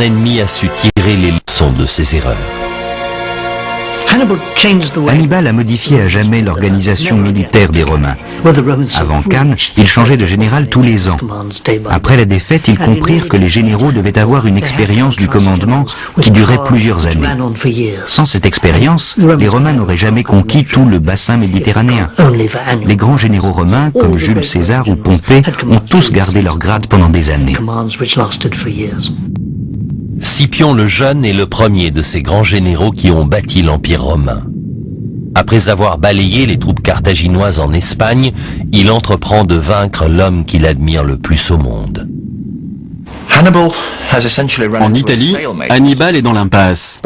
L'ennemi a su tirer les leçons de ses erreurs. Hannibal a modifié à jamais l'organisation militaire des Romains. Avant Cannes, il changeait de général tous les ans. Après la défaite, ils comprirent que les généraux devaient avoir une expérience du commandement qui durait plusieurs années. Sans cette expérience, les Romains n'auraient jamais conquis tout le bassin méditerranéen. Les grands généraux romains, comme Jules César ou Pompée, ont tous gardé leur grade pendant des années. Scipion le Jeune est le premier de ces grands généraux qui ont bâti l'Empire romain. Après avoir balayé les troupes carthaginoises en Espagne, il entreprend de vaincre l'homme qu'il admire le plus au monde. En Italie, Hannibal est dans l'impasse.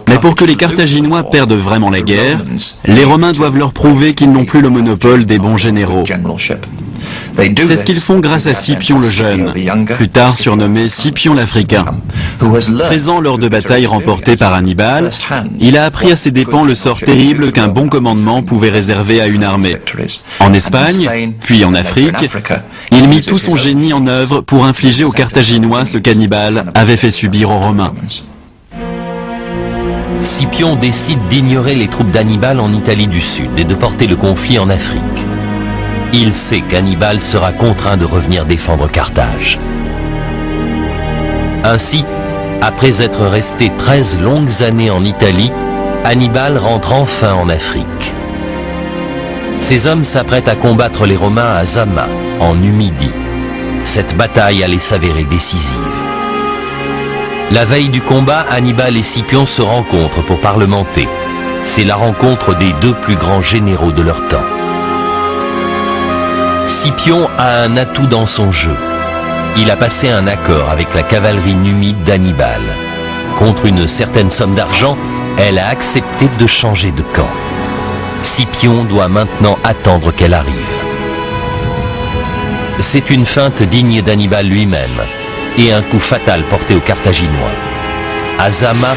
Mais pour que les Carthaginois perdent vraiment la guerre, les Romains doivent leur prouver qu'ils n'ont plus le monopole des bons généraux. C'est ce qu'ils font grâce à Scipion le Jeune, plus tard surnommé Scipion l'Africain. Présent lors de batailles remportées par Hannibal, il a appris à ses dépens le sort terrible qu'un bon commandement pouvait réserver à une armée. En Espagne, puis en Afrique, il mit tout son génie en œuvre pour infliger aux Carthaginois ce qu'Hannibal avait fait subir aux Romains. Scipion décide d'ignorer les troupes d'Hannibal en Italie du Sud et de porter le conflit en Afrique. Il sait qu'Hannibal sera contraint de revenir défendre Carthage. Ainsi, après être resté 13 longues années en Italie, Hannibal rentre enfin en Afrique. Ses hommes s'apprêtent à combattre les Romains à Zama, en Numidie. Cette bataille allait s'avérer décisive. La veille du combat, Hannibal et Scipion se rencontrent pour parlementer. C'est la rencontre des deux plus grands généraux de leur temps. Scipion a un atout dans son jeu. Il a passé un accord avec la cavalerie numide d'Hannibal. Contre une certaine somme d'argent, elle a accepté de changer de camp. Scipion doit maintenant attendre qu'elle arrive. C'est une feinte digne d'Hannibal lui-même et un coup fatal porté aux Carthaginois. À Zama,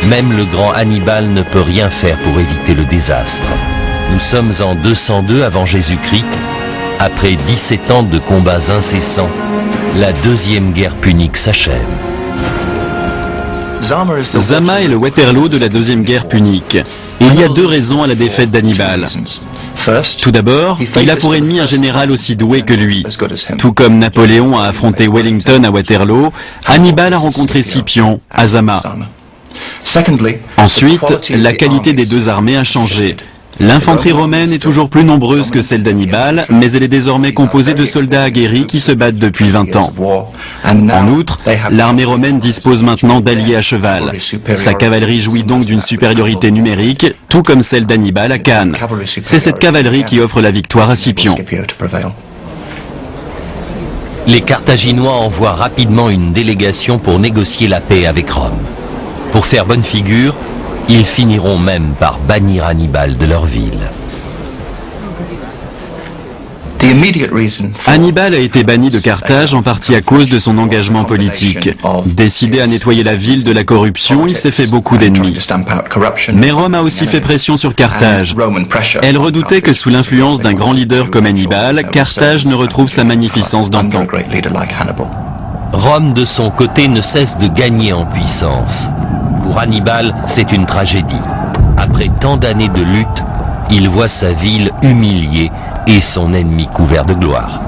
même le grand Hannibal ne peut rien faire pour éviter le désastre. Nous sommes en 202 avant Jésus-Christ. Après 17 ans de combats incessants, la deuxième guerre punique s'achève. Zama est le Waterloo de la deuxième guerre punique. Il y a deux raisons à la défaite d'Hannibal. Tout d'abord, il a pour ennemi un général aussi doué que lui. Tout comme Napoléon a affronté Wellington à Waterloo, Hannibal a rencontré Scipion à Zama. Ensuite, la qualité des deux armées a changé. L'infanterie romaine est toujours plus nombreuse que celle d'Hannibal, mais elle est désormais composée de soldats aguerris qui se battent depuis 20 ans. En outre, l'armée romaine dispose maintenant d'alliés à cheval. Sa cavalerie jouit donc d'une supériorité numérique, tout comme celle d'Hannibal à Cannes. C'est cette cavalerie qui offre la victoire à Scipion. Les Carthaginois envoient rapidement une délégation pour négocier la paix avec Rome. Pour faire bonne figure, ils finiront même par bannir Hannibal de leur ville. Hannibal a été banni de Carthage en partie à cause de son engagement politique. Décidé à nettoyer la ville de la corruption, il s'est fait beaucoup d'ennemis. Mais Rome a aussi fait pression sur Carthage. Elle redoutait que sous l'influence d'un grand leader comme Hannibal, Carthage ne retrouve sa magnificence d'antan. Rome, de son côté, ne cesse de gagner en puissance. Pour Hannibal, c'est une tragédie. Après tant d'années de lutte, il voit sa ville humiliée et son ennemi couvert de gloire.